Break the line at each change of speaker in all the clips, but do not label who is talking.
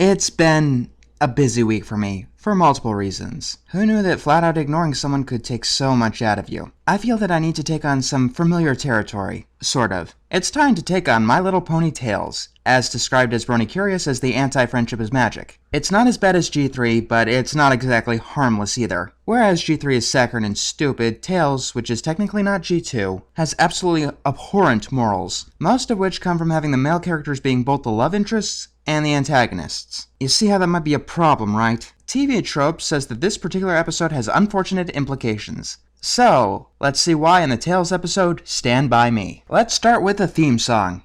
It's been a busy week for me, for multiple reasons. Who knew that flat out ignoring someone could take so much out of you? I feel that I need to take on some familiar territory. Sort of. It's time to take on My Little Pony Tales, as described as Brony Curious as the anti-friendship is magic. It's not as bad as G3, but it's not exactly harmless either. Whereas G3 is saccharine and stupid, Tales, which is technically not G2, has absolutely abhorrent morals, most of which come from having the male characters being both the love interests and the antagonists. You see how that might be a problem, right? TV Trope says that this particular episode has unfortunate implications. So, let's see why in the Tales episode, Stand By Me. Let's start with the theme song.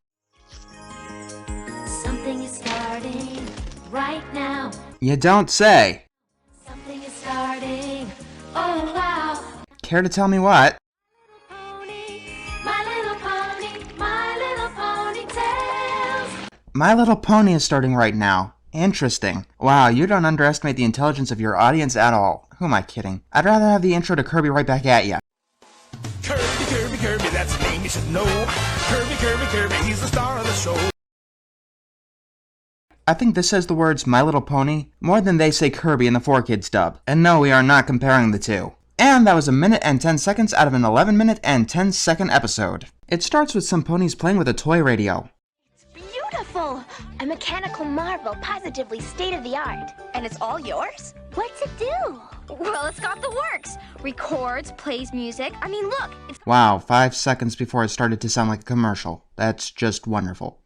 Something is starting right now.
You don't say.
Something is starting, oh wow.
Care to tell me what?
My little pony, my little pony tales.
My Little Pony is starting right now. Interesting. Wow, you don't underestimate the intelligence of your audience at all. Who am I kidding? I'd rather have the intro to Kirby right back at ya.
Kirby, Kirby, Kirby, that's the name you should know. Kirby, Kirby, Kirby, he's the star of the show.
I think this says the words My Little Pony more than they say Kirby in the 4Kids dub. And no, we are not comparing the two. And that was 1 minute and 10 seconds out of an 11-minute and 10-second episode. It starts with some ponies playing with a toy radio.
Beautiful! A mechanical marvel, positively state-of-the-art. And it's all yours? What's it do? Well, it's got the works. Records, plays music. I mean, look, it's...
Wow, 5 seconds before it started to sound like a commercial. That's just wonderful.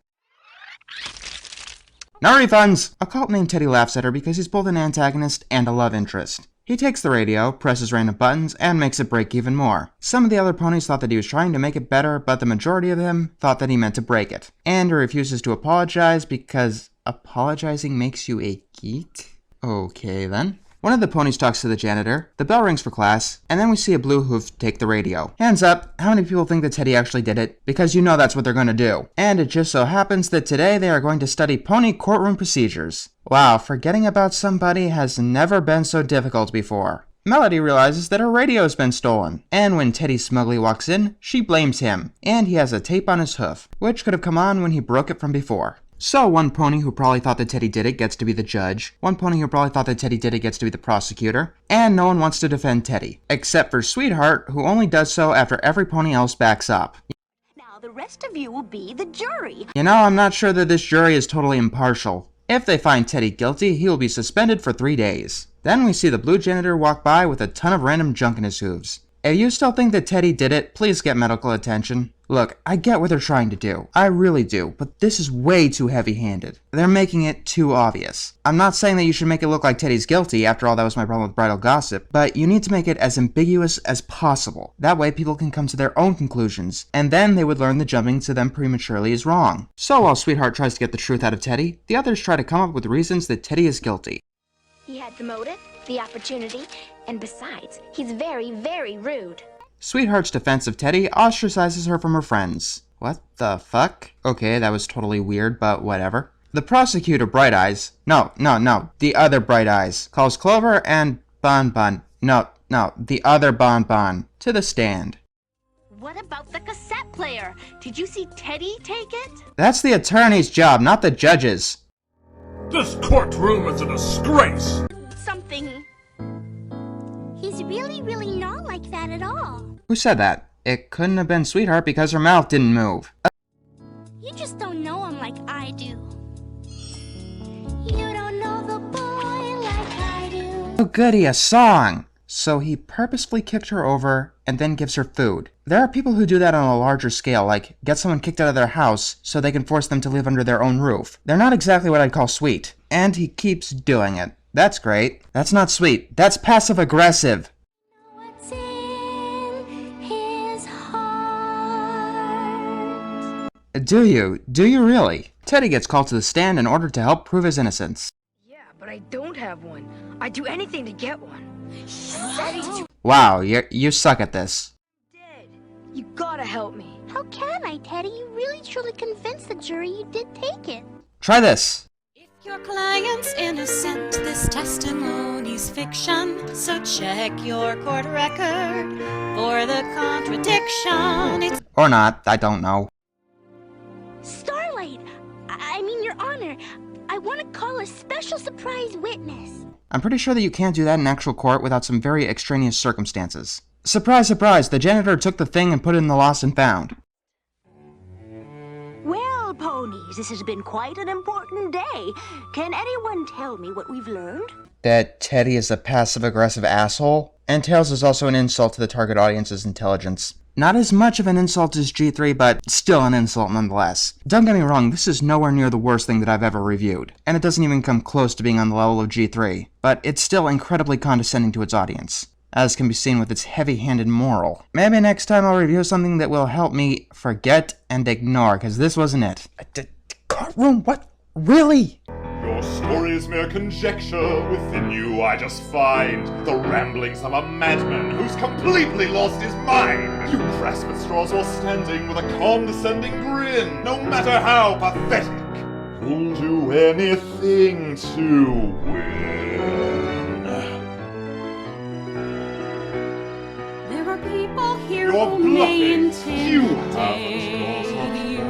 No refunds! A cult named Teddy laughs at her because he's both an antagonist and a love interest. He takes the radio, presses random buttons, and makes it break even more. Some of the other ponies thought that he was trying to make it better, but the majority of them thought that he meant to break it. And he refuses to apologize because apologizing makes you a geek? Okay then. One of the ponies talks to the janitor, the bell rings for class, and then we see a blue hoof take the radio. Hands up, how many people think that Teddy actually did it? Because you know that's what they're going to do. And it just so happens that today they are going to study pony courtroom procedures. Wow, forgetting about somebody has never been so difficult before. Melody realizes that her radio has been stolen, and when Teddy smugly walks in, she blames him, and he has a tape on his hoof, which could have come on when he broke it from before. So one pony who probably thought that Teddy did it gets to be the judge, one pony who probably thought that Teddy did it gets to be the prosecutor, and no one wants to defend Teddy, except for Sweetheart, who only does so after every pony else backs up.
Now the rest of you will be the jury.
You know, I'm not sure that this jury is totally impartial. If they find Teddy guilty, he will be suspended for 3 days. Then we see the blue janitor walk by with a ton of random junk in his hooves. If you still think that Teddy did it, please get medical attention. Look, I get what they're trying to do. I really do, but this is way too heavy-handed. They're making it too obvious. I'm not saying that you should make it look like Teddy's guilty, after all that was my problem with bridal gossip, but you need to make it as ambiguous as possible. That way people can come to their own conclusions, and then they would learn the jumping to them prematurely is wrong. So while Sweetheart tries to get the truth out of Teddy, the others try to come up with reasons that Teddy is guilty.
He had the motive, the opportunity, and besides, he's very, very rude.
Sweetheart's defense of Teddy ostracizes her from her friends. What the fuck? Okay, that was totally weird, but whatever. The prosecutor, Bright Eyes, the other Bright Eyes, calls Clover and the other Bon to the stand.
What about the cassette player? Did you see Teddy take it?
That's the attorney's job, not the judge's.
This courtroom is a disgrace.
Something. He's really not like that at all.
Who said that? It couldn't have been Sweetheart because her mouth didn't move.
You just don't know him like I do. You don't know the boy like I do.
Oh goody, a song! So he purposefully kicked her over and then gives her food. There are people who do that on a larger scale, like get someone kicked out of their house so they can force them to live under their own roof. They're not exactly what I'd call sweet. And he keeps doing it. That's great. That's not sweet. That's passive-aggressive.
What's in his heart?
Do you? Do you really? Teddy gets called to the stand in order to help prove his innocence.
Yeah, but I don't have one. I'd do anything to get one.
Wow, you suck at this.
Dead. You gotta help me.
How can I, Teddy? You really truly convinced the jury you did take it.
Try this.
Your client's innocent, this testimony's fiction, so check your court record for the contradiction.
Or not, I don't know.
Starlight! I mean, Your Honor, I want to call a special surprise witness.
I'm pretty sure that you can't do that in actual court without some very extraneous circumstances. Surprise, surprise, the janitor took the thing and put it in the lost and found.
Well, ponies, this has been quite an important day. Can anyone tell me what we've learned?
That Teddy is a passive-aggressive asshole, and Tails is also an insult to the target audience's intelligence. Not as much of an insult as G3, but still an insult nonetheless. Don't get me wrong, this is nowhere near the worst thing that I've ever reviewed, and it doesn't even come close to being on the level of G3, but it's still incredibly condescending to its audience, as can be seen with its heavy-handed moral. Maybe next time I'll review something that will help me forget and ignore, because this wasn't it. Courtroom? What? Really?
Your story is mere conjecture. Within you I just find the ramblings of a madman who's completely lost his mind. You grasp at straws while standing with a condescending grin. No matter how pathetic, you'll do anything to win.
There are people here
You're
who may
bluffing. You
intimidate
haven't got a